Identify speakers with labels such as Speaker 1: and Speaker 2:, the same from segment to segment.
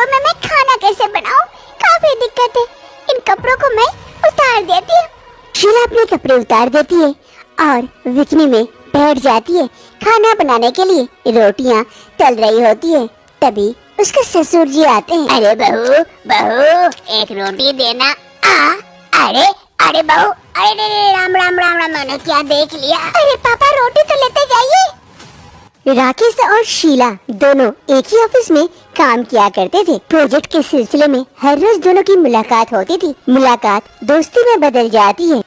Speaker 1: कपड़ों में मैं खाना कैसे बनाऊं? काफी दिक्कत है। इन कपड़ों को मैं उतार देती हूँ। शीला अपने कपड़े उतार देती है और विकनी में बैठ जाती है। खाना बनाने के लिए रोटियां तल रही होती है। तभी उसके ससुर जी आते हैं। अरे बहू बहू एक रोटी देना। अरे अरे बहू, अरे राम राम राम राम, मैंने क्या देख लिया? अरे पापा रोटी तो लेते जाइए। राकेश और शीला दोनों एक ही ऑफिस में काम किया करते थे। प्रोजेक्ट के सिलसिले में हर रोज दोनों की मुलाकात होती थी। मुलाकात दोस्ती में बदल जाती है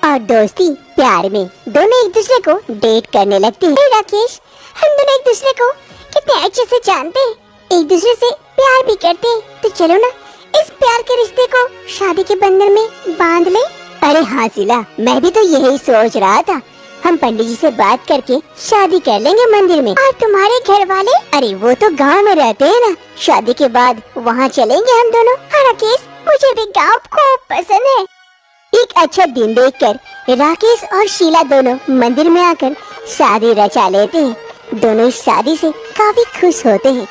Speaker 1: और दोस्ती प्यार में। दोनों एक दूसरे को डेट करने लगते हैं। राकेश, हम दोनों एक दूसरे को कितने अच्छे से जानते हैं, एक दूसरे से प्यार भी करते हैं, तो चलो ना इस प्यार के रिश्ते को शादी के बंधन में बांध ले। अरे हाँ शीला, मैं भी तो यही सोच रहा था। हम पंडित जी से बात करके शादी कर लेंगे मंदिर में। और तुम्हारे घर वाले? अरे वो तो गांव में रहते हैं ना, शादी के बाद वहाँ चलेंगे हम दोनों। राकेश, मुझे भी गाँव खूब पसंद है। एक अच्छा दिन देखकर राकेश और शीला दोनों मंदिर में आकर शादी रचा लेते हैं। दोनों इस शादी से काफी खुश होते हैं।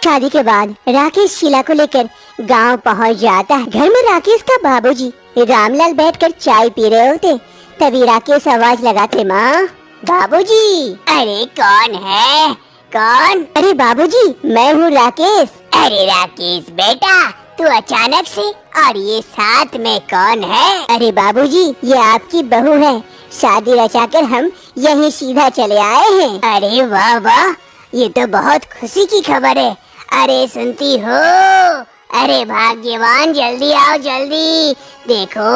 Speaker 1: शादी के बाद राकेश शीला को लेकर गांव पहुंच जाता है। घर में राकेश का बाबूजी रामलाल बैठकर चाय पी रहे होते। तभी राकेश आवाज लगाते, माँ बाबूजी। अरे कौन है? कौन? अरे बाबूजी, मैं हूँ राकेश। अरे राकेश बेटा, तू अचानक से, और ये साथ में कौन है? अरे बाबूजी, ये आपकी बहू है। शादी रचाकर हम यहीं सीधा चले आए हैं। अरे वाह वाह, ये तो बहुत खुशी की खबर है। अरे सुनती हो? अरे भाग्यवान, जल्दी आओ जल्दी। देखो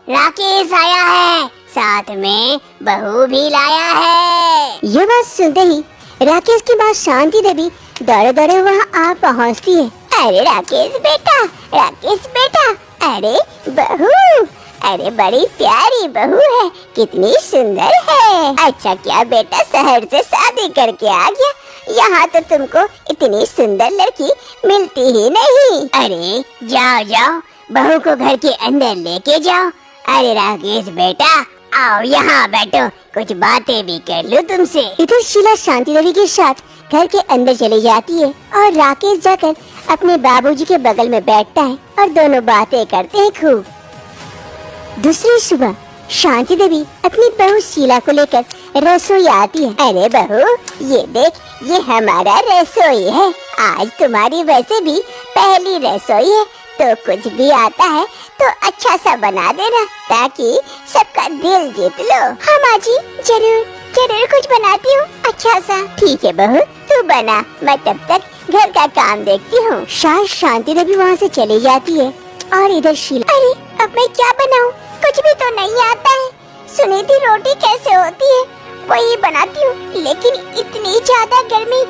Speaker 1: राकेश आया है, साथ में बहू भी लाया है। ये बात सुनते ही राकेश की माँ शांति देवी दौड़े दौड़े वहाँ आ पहुँचती है। अरे राकेश बेटा, राकेश बेटा, अरे बहू, अरे बड़ी प्यारी बहू है, कितनी सुंदर है। अच्छा क्या बेटा शहर से शादी करके आ गया? यहाँ तो तुमको इतनी सुंदर लड़की मिलती ही नहीं। अरे जाओ जाओ, बहू को घर के अंदर लेके जाओ। अरे राकेश बेटा, आओ यहाँ बैठो, कुछ बातें भी कर लूँ तुमसे। इधर शीला शांति देवी के साथ घर के अंदर चली जाती है और राकेश जाकर अपने बाबूजी के बगल में बैठता है और दोनों बातें करते हैं खूब। दूसरी सुबह शांति देवी अपनी बहू शीला को लेकर रसोई आती है। अरे बहू, ये देख, ये हमारा रसोई है। आज तुम्हारी वैसे भी पहली रसोई है, तो कुछ भी आता है तो अच्छा सा बना देना, ताकि सबका दिल जीत लो। हाँ माँ जी, जरूर जरूर कुछ बनाती हूँ अच्छा सा। ठीक है बहू, तू बना, मैं तब तक घर का काम देखती हूँ। शांति देवी वहाँ से चली जाती है और इधर शीला, अरे अब मैं क्या बनाऊँ? कुछ भी तो नहीं आता है। सुनी थी रोटी कैसे होती है, वही बनाती हूँ, लेकिन इतनी ज्यादा गर्मी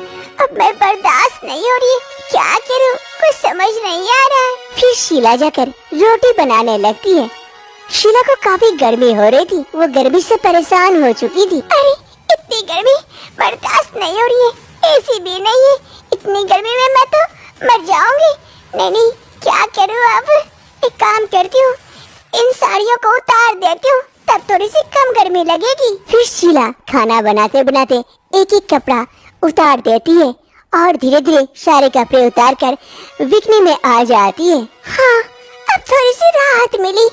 Speaker 1: अब मैं बर्दाश्त नहीं हो रही है। क्या करूँ, कुछ समझ नहीं आ रहा है। फिर शीला जाकर रोटी बनाने लगती है। शीला को काफी गर्मी हो रही थी, वो गर्मी से परेशान हो चुकी थी। अरे इतनी गर्मी बर्दाश्त नहीं हो रही है, एसी भी नहीं है, इतनी गर्मी में मैं तो मर जाऊंगी। नहीं, क्या करूँ अब? एक काम करती हूँ, इन साड़ियों को उतार देती हूँ, तब थोड़ी सी कम गर्मी लगेगी। फिर शीला खाना बनाते बनाते एक एक कपड़ा उतार देती है और धीरे धीरे सारे कपड़े उतार कर बिकनी में आ जाती है। हाँ, अब थोड़ी सी राहत मिली,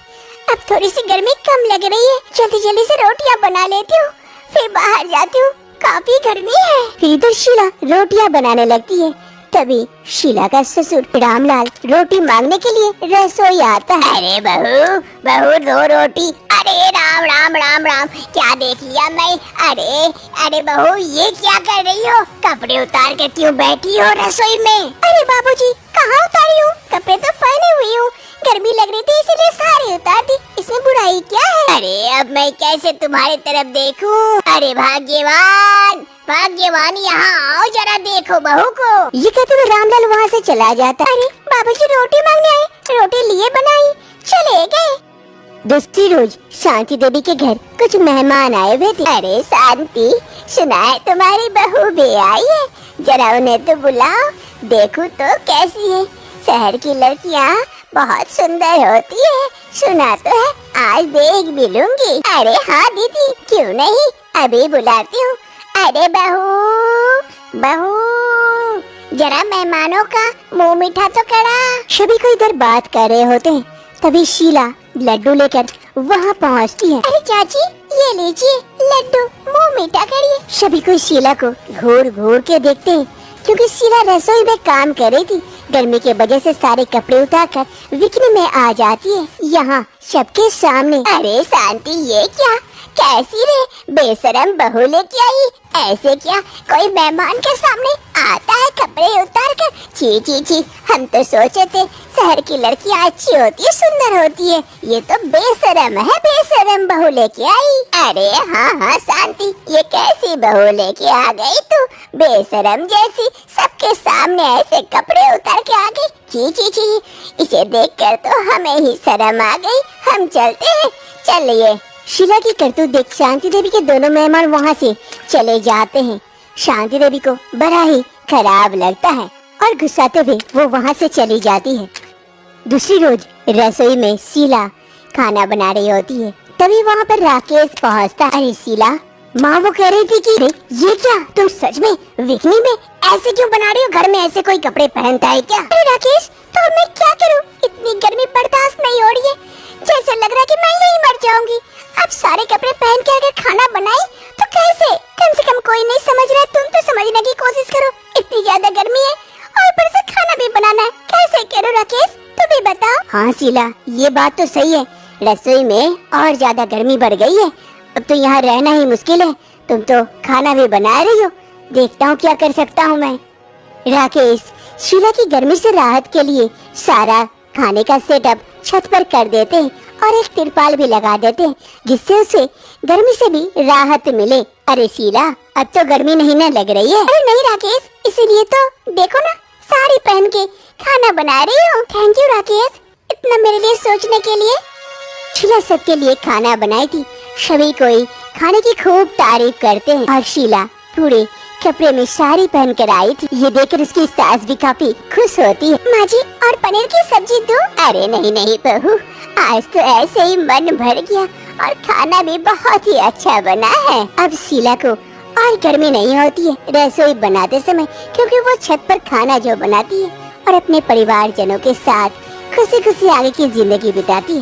Speaker 1: अब थोड़ी सी गर्मी कम लग रही है। जल्दी जल्दी से रोटियां बना लेती हूँ, फिर बाहर जाती हूँ, काफी गर्मी है। फिर इधर शीला रोटियां बनाने लगती है। तभी शीला का ससुर रामलाल रोटी मांगने के लिए रसोई आता है। अरे बहू बहू, दो रोटी। अरे राम राम राम राम, क्या देख लिया मैं? अरे बहू, ये क्या कर रही हो? कपड़े उतार कर क्यों बैठी हो रसोई में? अरे बाबूजी, कहाँ उतारी हूँ? कपड़े तो पहने हुई हूँ, गर्मी लग रही थी इसीलिए सारे उतार दी, इसमें बुराई क्या है? अरे अब मैं कैसे तुम्हारी तरफ देखूं? अरे भाग्यवान भाग्यवान, यहाँ आओ जरा देखो बहू को। ये कहते हुए रामलाल वहाँ से चला जाता। अरे बाबूजी रोटी मांगने आए, रोटी लिए बनाई, चले गए। दूसरी रोज शांति देवी के घर कुछ मेहमान आए हुए थे। अरे शांति, सुना है तुम्हारी बहू भी आई है, जरा उन्हें तो बुलाओ, देखो तो कैसी है। शहर की लड़कियाँ बहुत सुंदर होती है, सुना तो है, आज देख भी लूंगी। अरे हाँ दीदी, क्यों नहीं, अभी बुलाती हूँ। अरे बहू बहू, जरा मेहमानों का मुंह मीठा तो करा। सभी को इधर बात कर रहे होते हैं, तभी शीला लड्डू लेकर वहाँ पहुँचती है। अरे चाची ये लीजिए लड्डू, मुंह मीठा करिए। सभी को शीला को घूर घूर के देखते हैं, क्योंकि शीला रसोई में काम कर रही थी। गर्मी के वजह से सारे कपड़े उतारकर विकनी में आ जाती है यहाँ सबके सामने। अरे शांति ये क्या, कैसी रे बेशरम बहू लेके आई, ऐसे क्या कोई मेहमान के सामने आता है कपड़े उतार कर। छी छी छी, हम तो सोचे थे शहर की लड़कियाँ अच्छी होती है, सुंदर होती है, ये तो बेशरम है, बेशरम बहू लेके आई। अरे हाँ हाँ शांति, ये कैसी बहू लेके आ गई तू, बेशरम जैसी, सबके सामने ऐसे कपड़े उतार के आ गई। छी छी छी, इसे देखकर तो हमें ही शर्म आ गई। हम चलते हैं, चलिए। शीला की करतूत देख शांति देवी के दोनों मेहमान वहाँ से चले जाते हैं। शांति देवी को बड़ा ही खराब लगता है और गुस्साते हुए वो वहाँ से चली जाती है। दूसरी रोज रसोई में शीला खाना बना रही होती है, तभी वहाँ पर राकेश पहुँचता। अरे शीला, माँ वो कह रही थी कि ये क्या तुम सच में विकनी में ऐसे क्यों बना रही हो, घर में ऐसे कोई कपड़े पहनता है क्या? अरे राकेश, तो मैं क्या करूँ, इतनी गर्मी बर्दाश्त नहीं हो रही है, जैसे लग रहा है कि मैं यही मर जाऊंगी। अब सारे कपड़े पहन के अगर खाना बनाए तो कैसे? कम से कम कोई नहीं समझ रहा है, तुम तो समझने की कोशिश करो। इतनी ज्यादा गर्मी है और ऊपर से खाना भी बनाना है, कैसे करो राकेश, तुम भी बताओ। हाँ शीला, ये बात तो सही है, रसोई में और ज्यादा गर्मी बढ़ गई है, अब तो यहाँ रहना ही मुश्किल है। तुम तो खाना भी बना रही हो, देखता हूँ क्या कर सकता हूँ मैं। राकेश शीला की गर्मी से राहत के लिए सारा खाने का सेटअप छत पर कर देते हैं और एक तिरपाल भी लगा देते हैं, जिससे उसे गर्मी से भी राहत मिले। अरे शीला, अब तो गर्मी नहीं न लग रही है? अरे नहीं राकेश, इसीलिए तो देखो ना, साड़ी पहन के खाना बना रही हूँ। थैंक यू राकेश, इतना मेरे लिए सोचने के लिए। शीला सबके लिए खाना बनाई थी, सभी कोई खाने की खूब तारीफ करते हैं और शीला पूरे कपड़े में साड़ी पहन कर आई थी। ये देखकर उसकी सास भी काफी खुश होती है। माँ जी, और पनीर की सब्जी दूं? अरे नहीं नहीं बहू, आज तो ऐसे ही मन भर गया और खाना भी बहुत ही अच्छा बना है। अब शीला को और गर्मी नहीं होती है रसोई बनाते समय, क्योंकि वो छत पर खाना जो बनाती है और अपने परिवार जनों के साथ खुशी खुशी आगे की जिंदगी बिताती है।